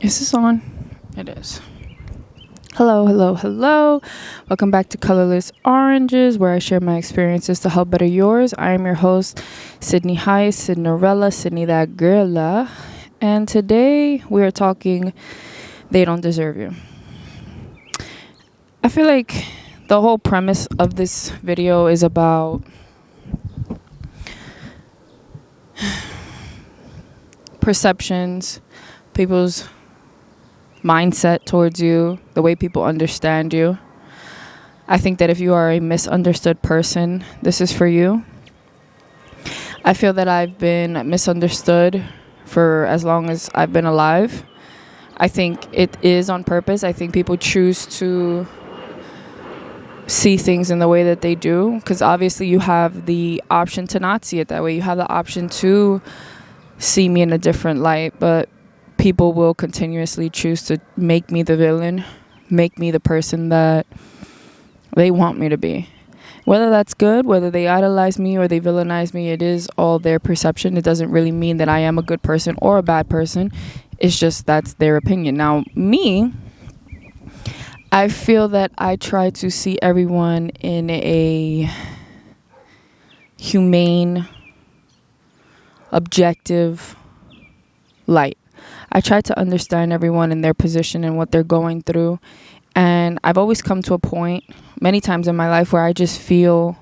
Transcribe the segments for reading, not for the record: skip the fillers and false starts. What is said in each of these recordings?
Is this on? It is. Hello, hello, hello. Welcome back to Colorless Oranges, where I share my experiences to help better yours. I am your host, Sydney High, Cinderella, Sydney that girl. And today we are talking They Don't Deserve You. I feel like the whole premise of this video is about perceptions, people's mindset towards you, the way people understand you. I think that if you are a misunderstood person, this is for you. I feel that I've been misunderstood for as long as I've been alive. I think it is on purpose. I think people choose to see things in the way that they do because obviously you have the option to not see it that way. You have the option to see me in a different light, but people will continuously choose to make me the villain, make me the person that they want me to be. Whether that's good, whether they idolize me or they villainize me, it is all their perception. It doesn't really mean that I am a good person or a bad person. It's just that's their opinion. Now, me, I feel that I try to see everyone in a humane, objective light. I try to understand everyone in their position and what they're going through. And I've always come to a point many times in my life where I just feel,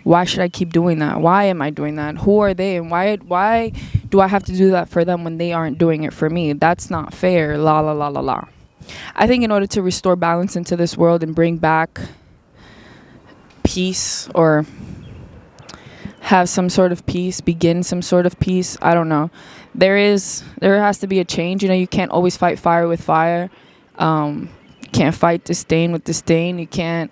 why should I keep doing that? Why am I doing that? Who are they? And why do I have to do that for them when they aren't doing it for me? That's not fair. La, la, la, la, la. I think in order to restore balance into this world and bring back peace or have some sort of peace, begin some sort of peace, I don't know. There has to be a change. You can't always fight fire with fire. You can't fight disdain with disdain. You can't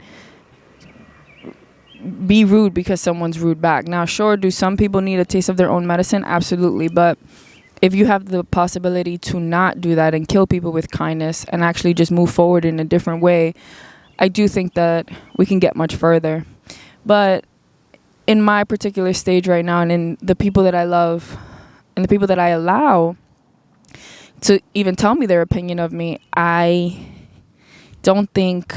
be rude because someone's rude back. Now, sure, do some people need a taste of their own medicine? Absolutely. But if you have the possibility to not do that and kill people with kindness and actually just move forward in a different way, I do think that we can get much further. But in my particular stage right now, and in the people that I love and the people that I allow to even tell me their opinion of me, I don't think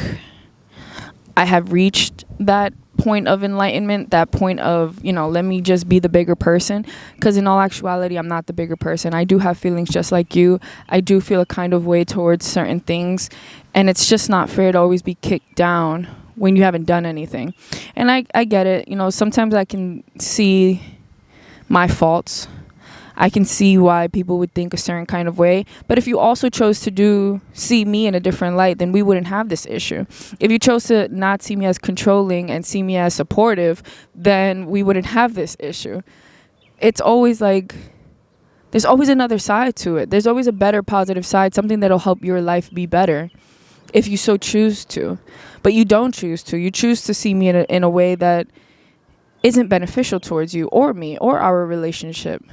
I have reached that point of enlightenment, that point of, let me just be the bigger person. Because in all actuality, I'm not the bigger person. I do have feelings just like you. I do feel a kind of way towards certain things. And it's just not fair to always be kicked down when you haven't done anything. And I get it. Sometimes I can see my faults. I can see why people would think a certain kind of way. But if you also chose to see me in a different light, then we wouldn't have this issue. If you chose to not see me as controlling and see me as supportive, then we wouldn't have this issue. It's always like, there's always another side to it. There's always a better positive side, something that'll help your life be better if you so choose to. But you don't choose to. You choose to see me in a way that isn't beneficial towards you or me or our relationship.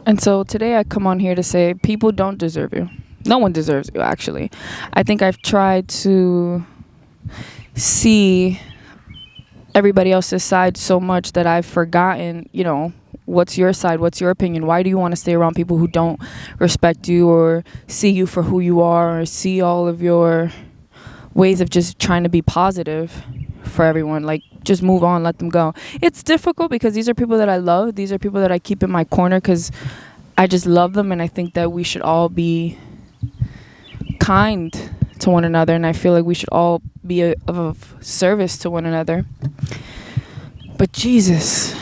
And so today I come on here to say people don't deserve you. No one deserves you, actually. I think I've tried to see everybody else's side so much that I've forgotten, what's your side? What's your opinion? Why do you want to stay around people who don't respect you or see you for who you are or see all of your ways of just trying to be positive for everyone? Like, just move on, let them go. It's difficult because these are people that I love. These are people that I keep in my corner because I just love them, and I think that we should all be kind to one another, and I feel like we should all be of service to one another. But Jesus,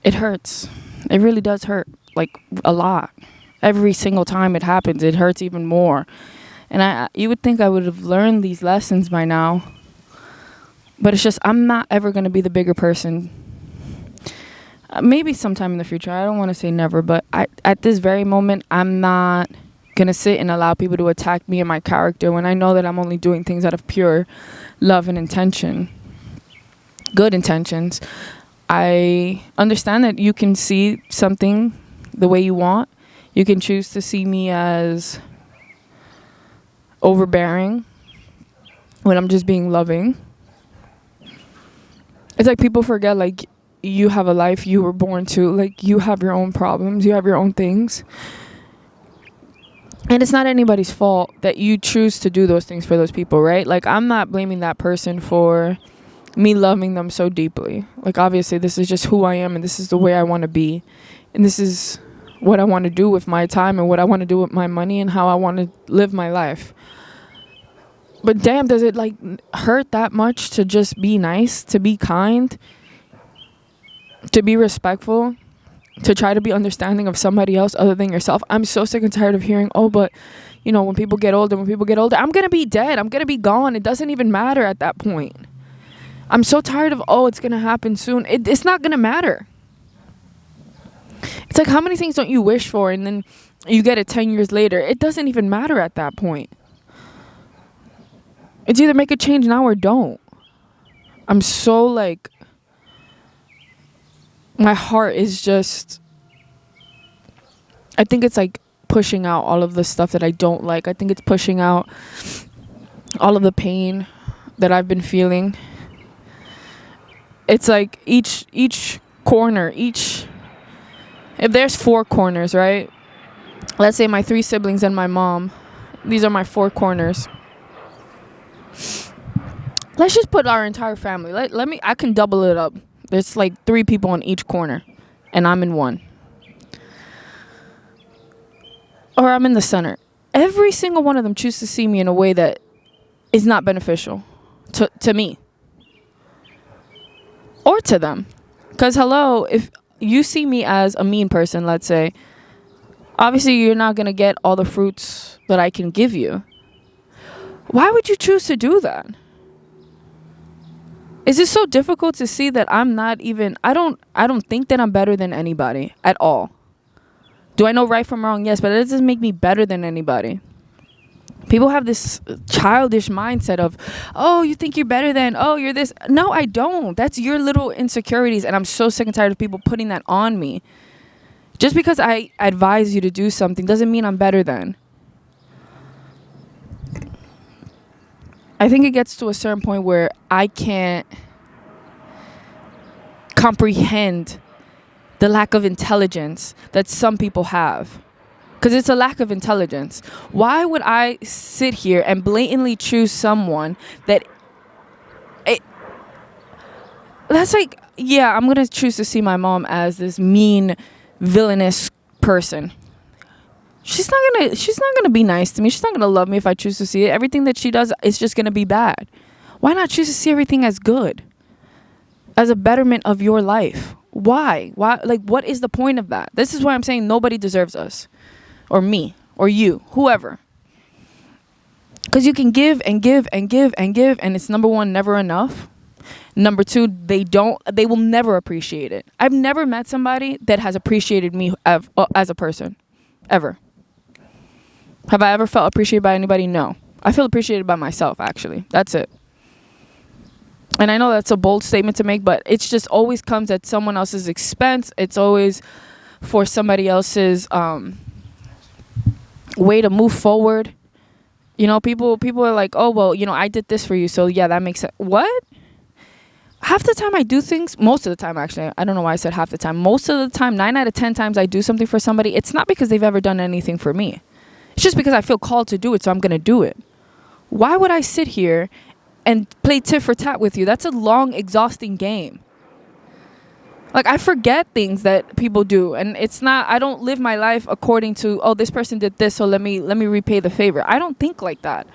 it hurts. It really does hurt, like a lot. Every single time it happens, it hurts even more. And you would think I would have learned these lessons by now. But it's just, I'm not ever going to be the bigger person. Maybe sometime in the future. I don't want to say never. But at this very moment, I'm not going to sit and allow people to attack me and my character when I know that I'm only doing things out of pure love and intention. Good intentions. I understand that you can see something the way you want. You can choose to see me as overbearing when I'm just being loving. It's like people forget, like, you have a life you were born to. Like, you have your own problems. You have your own things. And it's not anybody's fault that you choose to do those things for those people, right? Like, I'm not blaming that person for me loving them so deeply. Like, obviously, this is just who I am, and this is the way I want to be. And this is what I want to do with my time, and what I want to do with my money, and how I want to live my life. But damn, does it, like, hurt that much to just be nice, to be kind, to be respectful, to try to be understanding of somebody else other than yourself? I'm so sick and tired of hearing, oh, but, you know, when people get older, I'm going to be dead. I'm going to be gone. It doesn't even matter at that point. I'm so tired of, oh, it's going to happen soon. It's not going to matter. It's like, how many things don't you wish for, and then you get it 10 years later? It doesn't even matter at that point. It's either make a change now or don't. I'm so, like, my heart is just, I think it's like pushing out all of the stuff that I don't like. I think it's pushing out all of the pain that I've been feeling. It's like each corner, if there's 4 corners, right? Let's say my 3 siblings and my mom. These are my 4 corners. Let's just put our entire family. I can double it up. There's like 3 people in each corner, and I'm in one. Or I'm in the center. Every single one of them choose to see me in a way that is not beneficial to me. Or to them. Because, hello, if you see me as a mean person, let's say, obviously you're not going to get all the fruits that I can give you. Why would you choose to do that? Is it so difficult to see that I'm not even, I don't think that I'm better than anybody at all. Do I know right from wrong? Yes, but it doesn't make me better than anybody. People have this childish mindset of, oh, you think you're better than, oh, you're this. No, I don't. That's your little insecurities, and I'm so sick and tired of people putting that on me. Just because I advise you to do something doesn't mean I'm better than. I think it gets to a certain point where I can't comprehend the lack of intelligence that some people have. Because it's a lack of intelligence. Why would I sit here and blatantly choose someone that's like, yeah, I'm going to choose to see my mom as this mean, villainous person. She's not gonna be nice to me. She's not gonna love me if I choose to see it. Everything that she does is just gonna be bad. Why not choose to see everything as good? As a betterment of your life. Why? Like, what is the point of that? This is why I'm saying nobody deserves us. Or me. Or you. Whoever. Because you can give and give and give and give, and it's, number 1, never enough. Number 2, they will never appreciate it. I've never met somebody that has appreciated me as a person. Ever. Have I ever felt appreciated by anybody? No. I feel appreciated by myself, actually. That's it. And I know that's a bold statement to make, but it's just always comes at someone else's expense. It's always for somebody else's way to move forward. You know, people are like, oh, well, you know, I did this for you, so yeah, that makes sense. What? Half the time I do things, most of the time actually, I don't know why I said half the time. Most of the time, 9 out of 10 times I do something for somebody, it's not because they've ever done anything for me. It's just because I feel called to do it, so I'm going to do it. Why would I sit here and play tit for tat with you? That's a long, exhausting game. Like, I forget things that people do, and it's not, I don't live my life according to, oh, this person did this, so let me repay the favor. I don't think like that.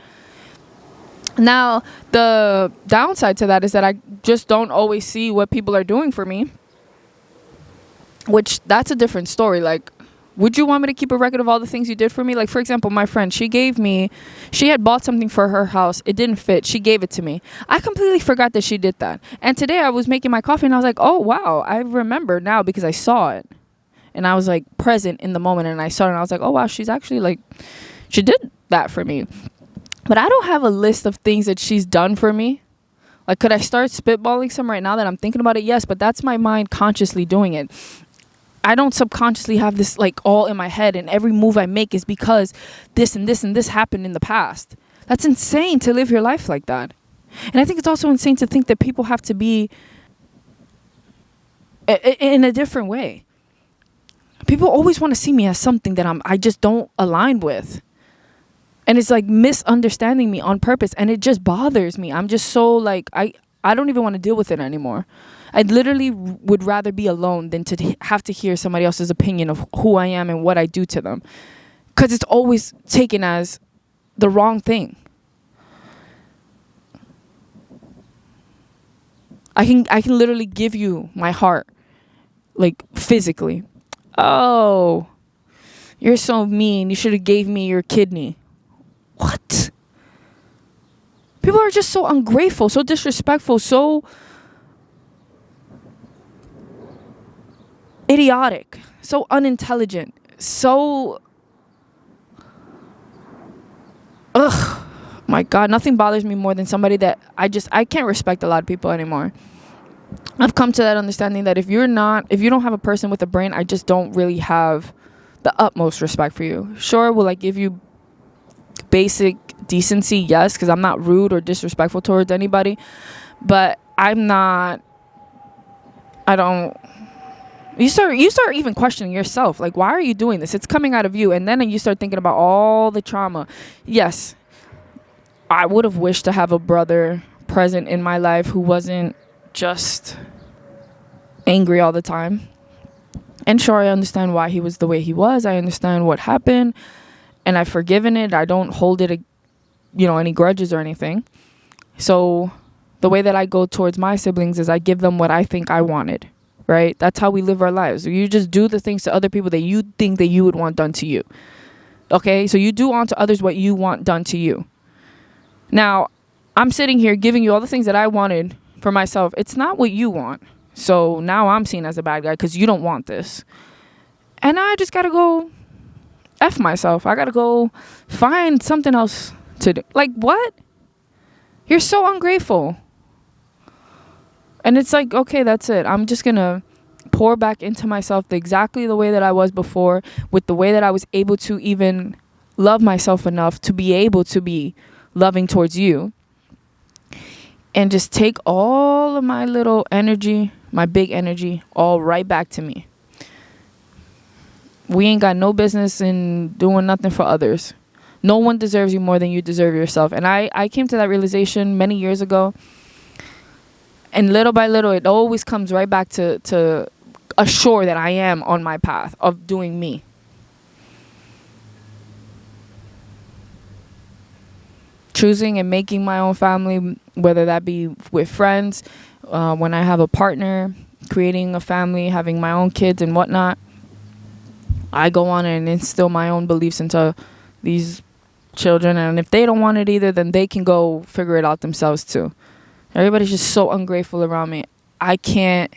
Now, the downside to that is that I just don't always see what people are doing for me, which that's a different story. Like, would you want me to keep a record of all the things you did for me? Like, for example, my friend, she had bought something for her house. It didn't fit. She gave it to me. I completely forgot that she did that. And today I was making my coffee and I was like, oh, wow, I remember now because I saw it. And I was like present in the moment and I saw it and I was like, oh, wow, she's actually like, she did that for me. But I don't have a list of things that she's done for me. Like, could I start spitballing some right now that I'm thinking about it? Yes, but that's my mind consciously doing it. I don't subconsciously have this like all in my head and every move I make is because this and this and this happened in the past. That's insane to live your life like that. And I think it's also insane to think that people have to be in a different way. People always want to see me as something that I just don't align with. And it's like misunderstanding me on purpose, and it just bothers me. I'm just so like, I don't even want to deal with it anymore. I literally would rather be alone than to have to hear somebody else's opinion of who I am and what I do to them, because it's always taken as the wrong thing. I can literally give you my heart, like physically. Oh, you're so mean. You should have gave me your kidney. What? People are just so ungrateful, so disrespectful, so idiotic, so unintelligent, so... Ugh. My God, nothing bothers me more than somebody that I can't respect a lot of people anymore. I've come to that understanding that if you don't have a person with a brain, I just don't really have the utmost respect for you. Sure, will I give you basic decency? Yes, because I'm not rude or disrespectful towards anybody, but I don't... You start even questioning yourself. Like, why are you doing this? It's coming out of you. And then you start thinking about all the trauma. Yes, I would have wished to have a brother present in my life who wasn't just angry all the time. And sure, I understand why he was the way he was. I understand what happened. And I've forgiven it. I don't hold it, any grudges or anything. So the way that I go towards my siblings is I give them what I think I wanted. Right? That's how we live our lives. You just do the things to other people that you think that you would want done to you. Okay? So you do unto others what you want done to you. Now, I'm sitting here giving you all the things that I wanted for myself. It's not what you want. So now I'm seen as a bad guy because you don't want this. And I just got to go F myself. I got to go find something else to do. Like, what? You're so ungrateful. And it's like, okay, that's it. I'm just going to pour back into myself exactly the way that I was before, with the way that I was able to even love myself enough to be able to be loving towards you. And just take all of my little energy, my big energy, all right back to me. We ain't got no business in doing nothing for others. No one deserves you more than you deserve yourself. And I came to that realization many years ago. And little by little, it always comes right back to assure that I am on my path of doing me. Choosing and making my own family, whether that be with friends, when I have a partner, creating a family, having my own kids and whatnot. I go on and instill my own beliefs into these children. And if they don't want it either, then they can go figure it out themselves too. Everybody's just so ungrateful around me. I can't...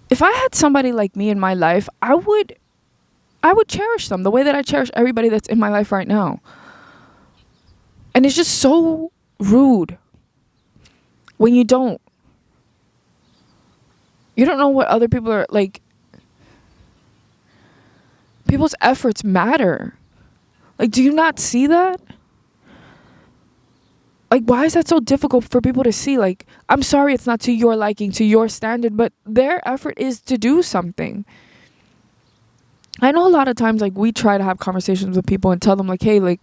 If I had somebody like me in my life, I would cherish them the way that I cherish everybody that's in my life right now. And it's just so rude when you don't know what other people are like. People's efforts matter. Like, do you not see that? Like, why is that so difficult for people to see? Like, I'm sorry it's not to your liking, to your standard, but their effort is to do something. I know a lot of times, like, we try to have conversations with people and tell them, like, hey, like,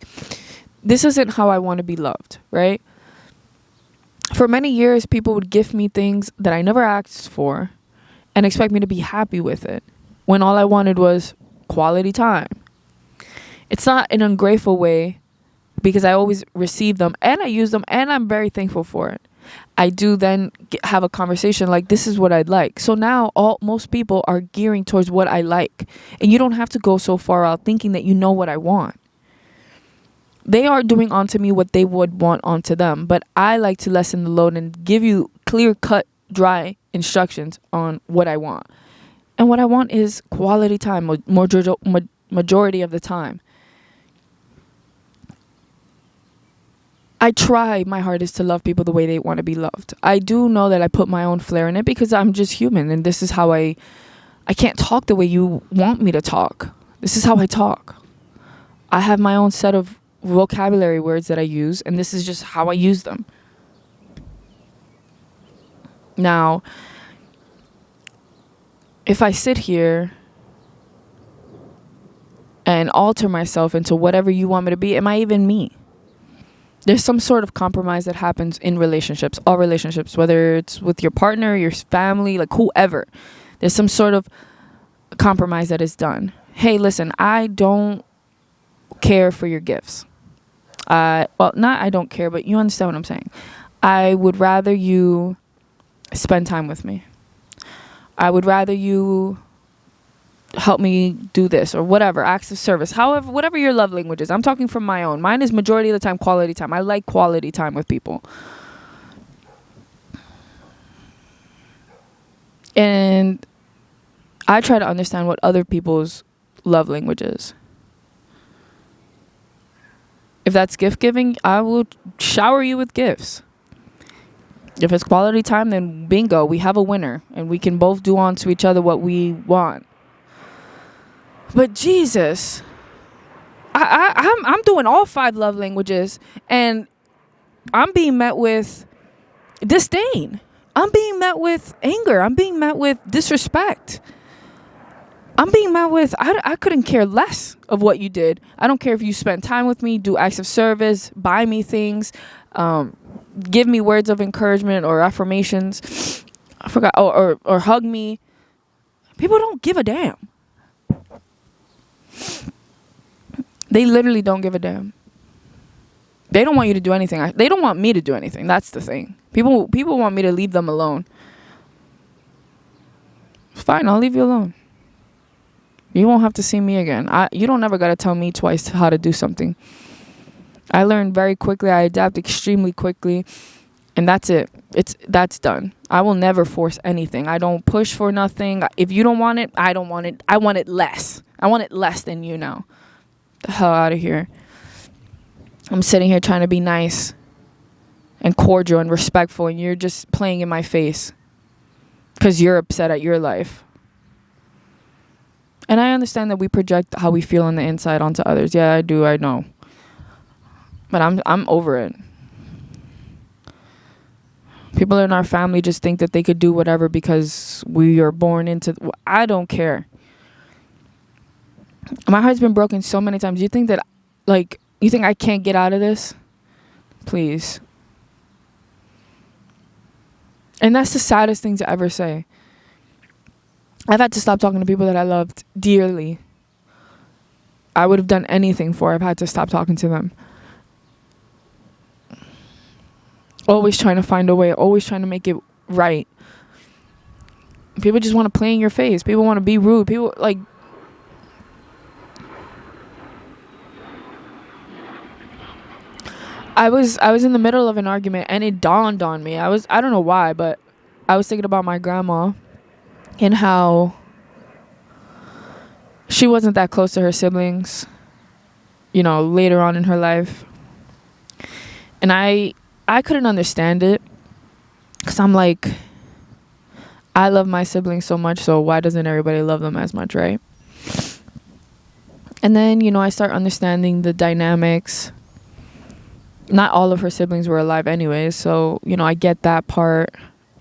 this isn't how I want to be loved, right? For many years, people would gift me things that I never asked for and expect me to be happy with it, when all I wanted was quality time. It's not an ungrateful way, because I always receive them and I use them and I'm very thankful for it. I do then have a conversation like, this is what I'd like. So now most people are gearing towards what I like. And you don't have to go so far out thinking that you know what I want. They are doing onto me what they would want onto them. But I like to lessen the load and give you clear cut, dry instructions on what I want. And what I want is quality time, majority of the time. I try my hardest to love people the way they want to be loved. I do know that I put my own flair in it because I'm just human, and this is how I can't talk the way you want me to talk. This is how I talk. I have my own set of vocabulary words that I use, and this is just how I use them. Now, if I sit here and alter myself into whatever you want me to be, am I even me? There's some sort of compromise that happens in relationships, all relationships, whether it's with your partner, your family, like whoever. There's some sort of compromise that is done. Hey, listen, I don't care for your gifts. Well, not I don't care, but you understand what I'm saying. I would rather you spend time with me. I would rather you help me do this or whatever, acts of service, however, whatever your love language is. I'm talking from my own. Mine is majority of the time quality time. I like quality time with people. And I try to understand what other people's love language is. If that's gift giving, I will shower you with gifts. If it's quality time, then bingo, we have a winner and we can both do unto each other what we want. But Jesus, I'm doing all 5 love languages and I'm being met with disdain. I'm being met with anger. I'm being met with disrespect. I'm being met with, I couldn't care less of what you did. I don't care if you spend time with me, do acts of service, buy me things, give me words of encouragement or affirmations. I forgot, or hug me. People don't give a damn. They literally don't give a damn. They don't want you to do anything. They don't want me to do anything. That's the thing. People want me to leave them alone. Fine, I'll leave you alone. You won't have to see me again. You don't ever got to tell me twice how to do something. I learned very quickly. I adapt extremely quickly. And that's it. That's done. I will never force anything. I don't push for nothing. If you don't want it, I don't want it. I want it less. I want it less than you now. The hell out of here. I'm sitting here trying to be nice and cordial and respectful, and you're just playing in my face because you're upset at your life. And I understand that we project how we feel on the inside onto others. Yeah, I do. I know. But I'm over it. People in our family just think that they could do whatever because we are born into... I don't care. My heart's been broken so many times. You think that, you think I can't get out of this? Please. And that's the saddest thing to ever say. I've had to stop talking to people that I loved dearly. I would have done anything for. I've had to stop talking to them. Always trying to find a way. Always trying to make it right. People just want to play in your face. People want to be rude. People, I was in the middle of an argument and it dawned on me. I don't know why, but I was thinking about my grandma and how she wasn't that close to her siblings, later on in her life. And I couldn't understand it because I'm like, I love my siblings so much, so why doesn't everybody love them as much, right? And then, I start understanding the dynamics. Not all of her siblings were alive anyways, so, I get that part.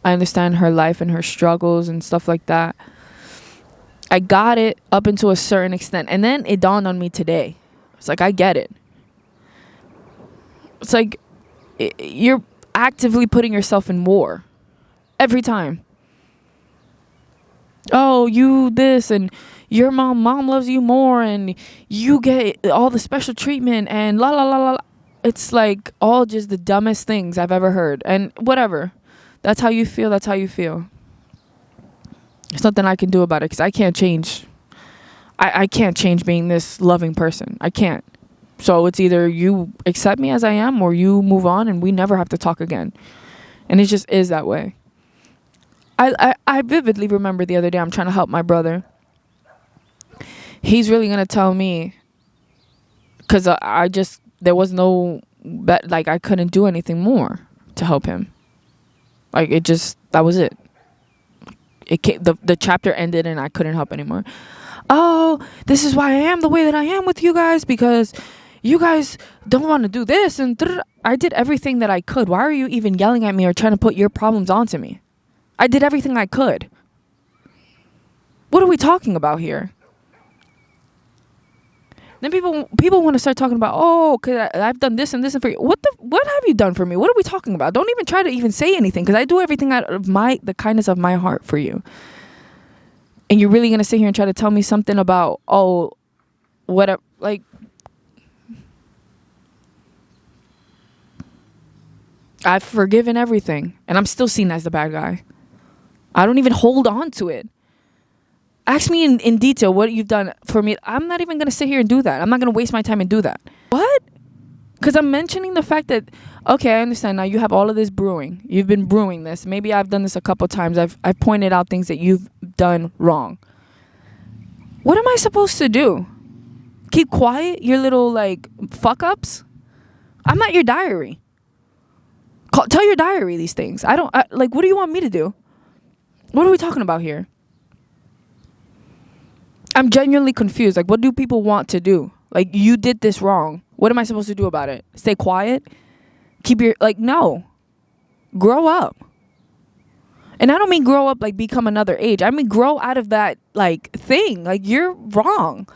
I understand her life and her struggles and stuff like that. I got it up until a certain extent. And then it dawned on me today. It's like, I get it. It's like you're actively putting yourself in war every time. Oh, you this and your mom loves you more and you get all the special treatment and la la la la. It's like all just the dumbest things I've ever heard. And whatever. That's how you feel. That's how you feel. There's nothing I can do about it because I can't change. I can't change being this loving person. I can't. So it's either you accept me as I am or you move on and we never have to talk again. And it just is that way. I vividly remember the other day I'm trying to help my brother. He's really going to tell me because there was no, I couldn't do anything more to help him. That was it. The chapter ended and I couldn't help anymore. Oh, this is why I am the way that I am with you guys because you guys don't want to do this. And I did everything that I could. Why are you even yelling at me or trying to put your problems onto me? I did everything I could. What are we talking about here? Then people want to start talking about, oh, cause I've done this and this and for you. What have you done for me? What are we talking about? Don't even try to even say anything, because I do everything out of the kindness of my heart for you. And you're really gonna sit here and try to tell me something about, oh, whatever, like. I've forgiven everything, and I'm still seen as the bad guy. I don't even hold on to it. Ask me in detail what you've done for me. I'm not even going to sit here and do that. I'm not going to waste my time and do that. What? Because I'm mentioning the fact that, okay, I understand now you have all of this brewing. You've been brewing this. Maybe I've done this a couple times. I've pointed out things that you've done wrong. What am I supposed to do? Keep quiet? Your little, like, fuck-ups? I'm not your diary. Tell your diary these things. Like, what do you want me to do? What are we talking about here? I'm genuinely confused. Like, what do people want to do? Like, you did this wrong. What am I supposed to do about it? Stay quiet? No. Grow up. And I don't mean grow up like become another age. I mean grow out of that, like, thing. Like, you're wrong.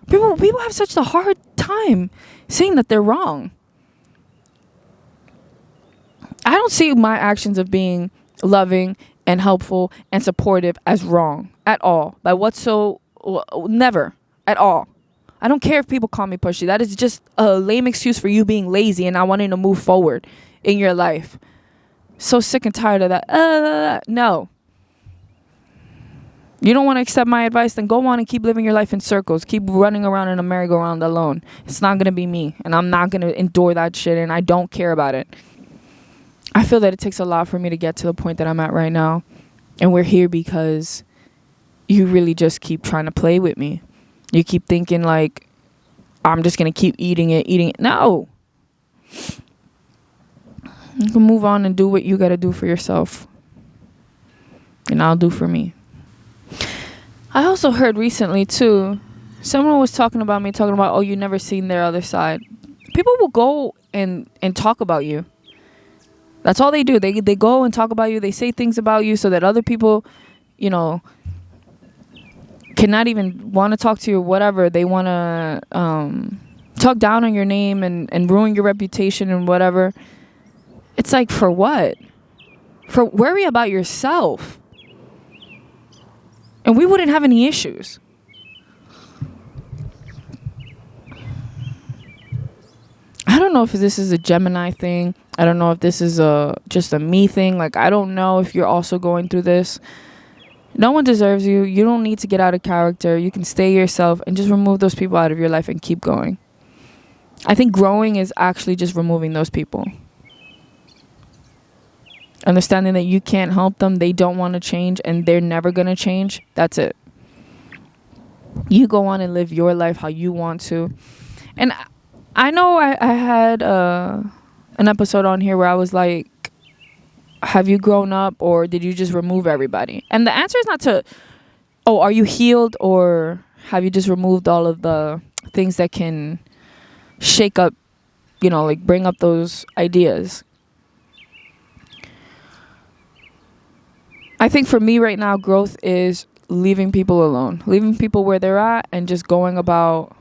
People have such a hard time saying that they're wrong. I don't see my actions of being loving and helpful and supportive as wrong at all. Like, never at all. I don't care if people call me pushy. That is just a lame excuse for you being lazy and not wanting to move forward in your life. So sick and tired of that. No. You don't want to accept my advice? Then go on and keep living your life in circles. Keep running around in a merry-go-round alone. It's not going to be me. And I'm not going to endure that shit. And I don't care about it. I feel that it takes a lot for me to get to the point that I'm at right now. And we're here because you really just keep trying to play with me. You keep thinking like, I'm just going to keep eating it. No. You can move on and do what you got to do for yourself. And I'll do for me. I also heard recently, too, someone was talking about, oh, you never seen their other side. People will go and talk about you. That's all they do. They go and talk about you. They say things about you so that other people, cannot even want to talk to you or whatever. They want to talk down on your name and ruin your reputation and whatever. It's like, for what? Worry about yourself. And we wouldn't have any issues. I don't know if this is a Gemini thing. I don't know if this is just a me thing. Like, I don't know if you're also going through this. No one deserves you. You don't need to get out of character. You can stay yourself and just remove those people out of your life and keep going. I think growing is actually just removing those people. Understanding that you can't help them. They don't want to change and they're never going to change. That's it. You go on and live your life how you want to. And I know I had an episode on here where I was like, have you grown up or did you just remove everybody? And the answer is not to, oh, are you healed or have you just removed all of the things that can shake up, like bring up those ideas. I think for me right now, growth is leaving people alone, leaving people where they're at and just going about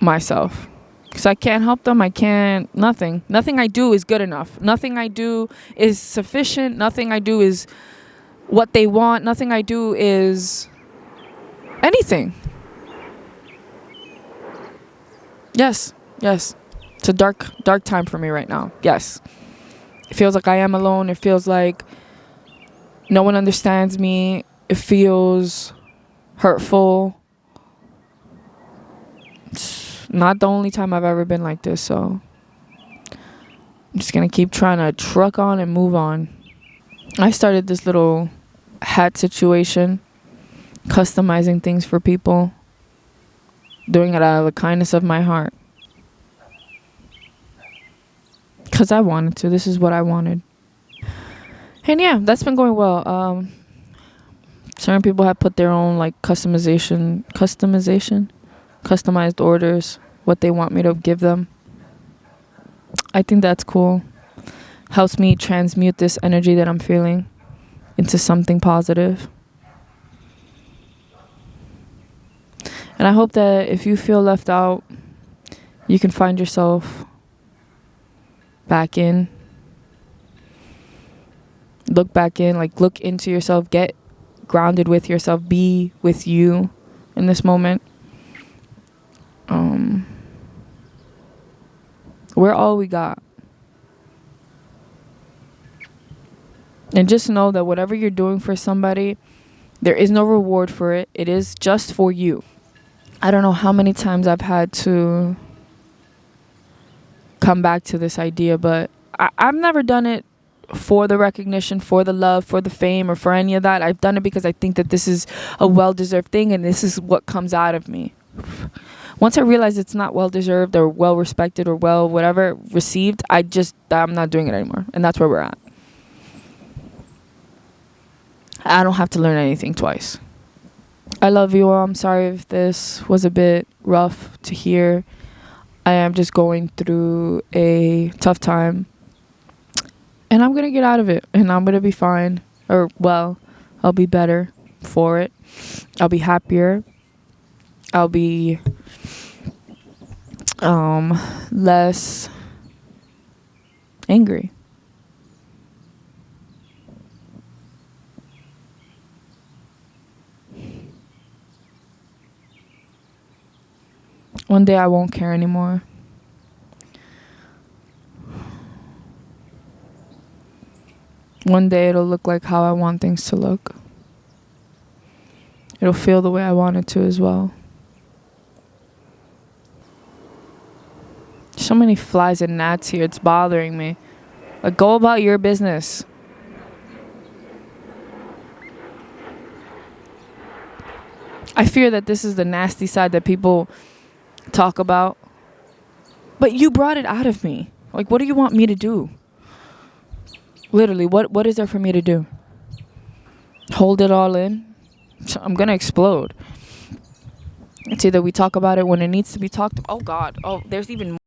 myself. Because I can't help them. I can't. Nothing I do is good enough. Nothing I do is sufficient. Nothing I do is what they want. Nothing I do is anything. Yes. It's a dark time for me right now. Yes. It feels like I am alone. It feels like no one understands me. It feels hurtful. It's not the only time I've ever been like this, so I'm just gonna keep trying to truck on and move on. I started this little hat situation, customizing things for people, doing it out of the kindness of my heart. Because I wanted to. This is what I wanted. And yeah, that's been going well. Certain people have put their own like customized orders, what they want me to give them. I think that's cool. Helps me transmute this energy that I'm feeling into something positive. And I hope that if you feel left out, you can find yourself back in. Look back in, like look into yourself, get grounded with yourself, be with you in this moment. We're all we got. And just know that whatever you're doing for somebody, there is no reward for it. It is just for you. I don't know how many times I've had to come back to this idea, but I've never done it for the recognition, for the love, for the fame, or for any of that. I've done it because I think that this is a well-deserved thing, and this is what comes out of me. Once I realize it's not well-deserved or well-respected or whatever received, I'm not doing it anymore. And that's where we're at. I don't have to learn anything twice. I love you all. I'm sorry if this was a bit rough to hear. I am just going through a tough time. And I'm going to get out of it. And I'm going to be fine. Or, well, I'll be better for it. I'll be happier. I'll be less angry. One day I won't care anymore. One day it'll look like how I want things to look. It'll feel the way I want it to as well. So many flies and gnats here. It's bothering me. Like, go about your business. I fear that this is the nasty side that people talk about. But you brought it out of me. Like, what do you want me to do? Literally, what is there for me to do? Hold it all in? I'm going to explode. It's either we talk about it when it needs to be talked about. Oh, God. Oh, there's even more.